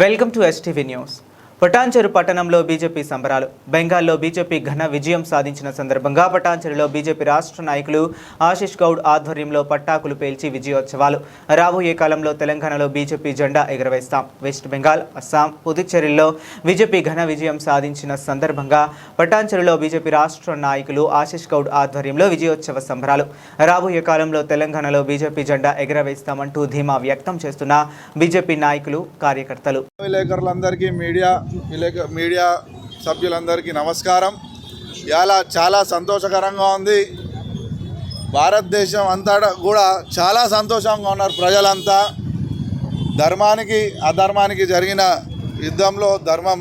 Welcome to STV news. Patancheru పట్టణంలో BJP సంబరాలు. బెంగాల్లో బీజేపీ ఘన విజయం సాధించిన సందర్భంగా పటాన్చెరులో బీజేపీ రాష్ట్ర నాయకులు ఆశీష్ గౌడ్ ఆధ్వర్యంలో పట్టాకులు పేల్చి విజయోత్సవాలు. రాబోయే కాలంలో తెలంగాణలో బీజేపీ జెండా ఎగురవేస్తాం. వెస్ట్ బెంగాల్, అస్సాం, పుదుచ్చేరిలో బీజేపీ ఘన విజయం సాధించిన సందర్భంగా పటాన్చెరులో బీజేపీ రాష్ట్ర నాయకులు ఆశీష్ గౌడ్ ఆధ్వర్యంలో విజయోత్సవ సంబరాలు. రాబోయే కాలంలో తెలంగాణలో బీజేపీ జెండా ఎగురవేస్తామంటూ ధీమా వ్యక్తం చేస్తున్న బీజేపీ నాయకులు, కార్యకర్తలు. మీడియా సభ్యులందరికీ నమస్కారం. ఇలా చాలా సంతోషకరంగా ఉంది. భారతదేశం అంతా కూడా చాలా సంతోషంగా ఉన్నారు ప్రజలంతా. ధర్మానికి అధర్మానికి జరిగిన యుద్ధంలో ధర్మం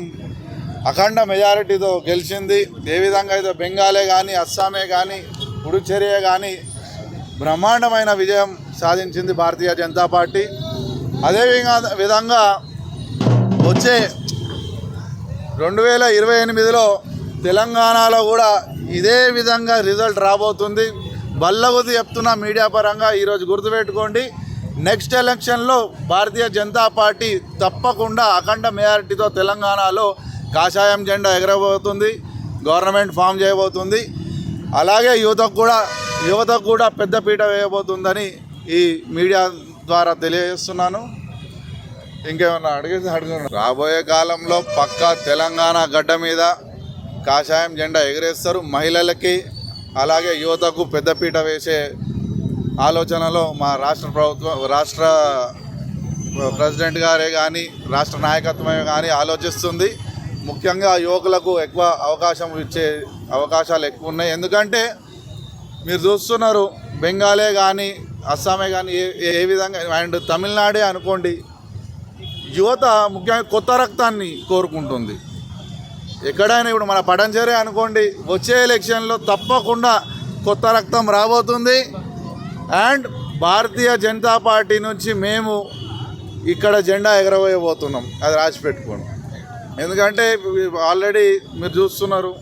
అఖండ మెజారిటీతో గెలిచింది. ఏ విధంగా అయితే బెంగాలే కానీ, అస్సామే కానీ, పుడుచ్చేరియే కానీ బ్రహ్మాండమైన విజయం సాధించింది భారతీయ జనతా పార్టీ. అదే విధంగా వచ్చే 2028లో తెలంగాణలో కూడా ఇదే విధంగా రిజల్ట్ రాబోతుంది. బల్లగుద్ది చెప్తున్న మీడియా పరంగా ఈరోజు గుర్తుపెట్టుకోండి, నెక్స్ట్ ఎలక్షన్లో భారతీయ జనతా పార్టీ తప్పకుండా అఖండ మెజారిటీతో తెలంగాణలో కాషాయం జెండా ఎగరబోతుంది, గవర్నమెంట్ ఫామ్ చేయబోతుంది. అలాగే యువతకు కూడా పెద్దపీట వేయబోతుందని ఈ మీడియా ద్వారా తెలియజేస్తున్నాను. ఇంకేమన్నా అడుగుతున్నా. రాబోయే కాలంలో పక్కా తెలంగాణ గడ్డ మీద కాషాయం జెండా ఎగరేస్తారు. మహిళలకి అలాగే యువతకు పెద్దపీట వేసే ఆలోచనలో మా రాష్ట్ర ప్రెసిడెంట్ గారే కానీ, రాష్ట్ర నాయకత్వమే కానీ ఆలోచిస్తుంది. ముఖ్యంగా యువకులకు ఎక్కువ అవకాశాలు ఎక్కువ ఉన్నాయి. ఎందుకంటే మీరు చూస్తున్నారు, బెంగాలే కానీ, అస్సామే కానీ ఏ విధంగా అండ్ తమిళనాడే అనుకోండి, యువత ముఖ్యంగా కొత్త రక్తాన్ని కోరుకుంటుంది. ఎక్కడైనా ఇప్పుడు మన పటాన్చెరు అనుకోండి, వచ్చే ఎలక్షన్లో తప్పకుండా కొత్త రక్తం రాబోతుంది. అండ్ భారతీయ జనతా పార్టీ నుంచి మేము ఇక్కడ జెండా ఎగరవేయబోతున్నాం, అది రాసి పెట్టుకోండి. ఎందుకంటే ఆల్రెడీ మీరు చూస్తున్నారు,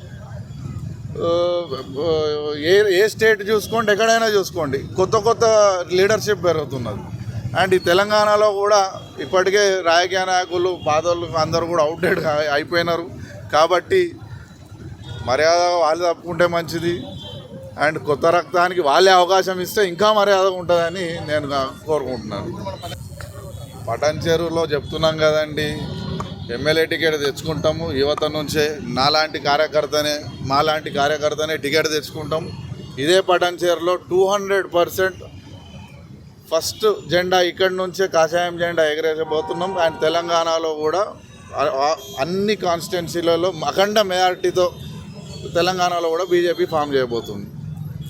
ఏ స్టేట్ చూసుకోండి, ఎక్కడైనా చూసుకోండి, కొత్త లీడర్షిప్ పెరుగుతున్నది. అండ్ ఈ తెలంగాణలో కూడా ఇప్పటికే రాజకీయ నాయకులు, బాధలు అందరూ కూడా అవుట్డేట్ అయిపోయినారు. కాబట్టి మర్యాద వాళ్ళు తప్పుకుంటే మంచిది. అండ్ కొత్త రక్తానికి వాళ్ళే అవకాశం ఇస్తే ఇంకా మర్యాద ఉంటుందని నేను కోరుకుంటున్నాను. పటాన్చెరులో చెప్తున్నాం కదండి, ఎమ్మెల్యే టికెట్ తెచ్చుకుంటాము యువత నుంచే. మాలాంటి కార్యకర్తనే టికెట్ తెచ్చుకుంటాం. ఇదే పటాన్చెరులో 200% ఫస్ట్ జెండా ఇక్కడి నుంచే కాషాయం జెండా ఎగరేసబోతున్నాం. అండ్ తెలంగాణలో కూడా అన్ని కాన్స్టిట్యున్సీలలో అఖండ మెజారిటీతో తెలంగాణలో కూడా బీజేపీ ఫామ్ చేయబోతుంది.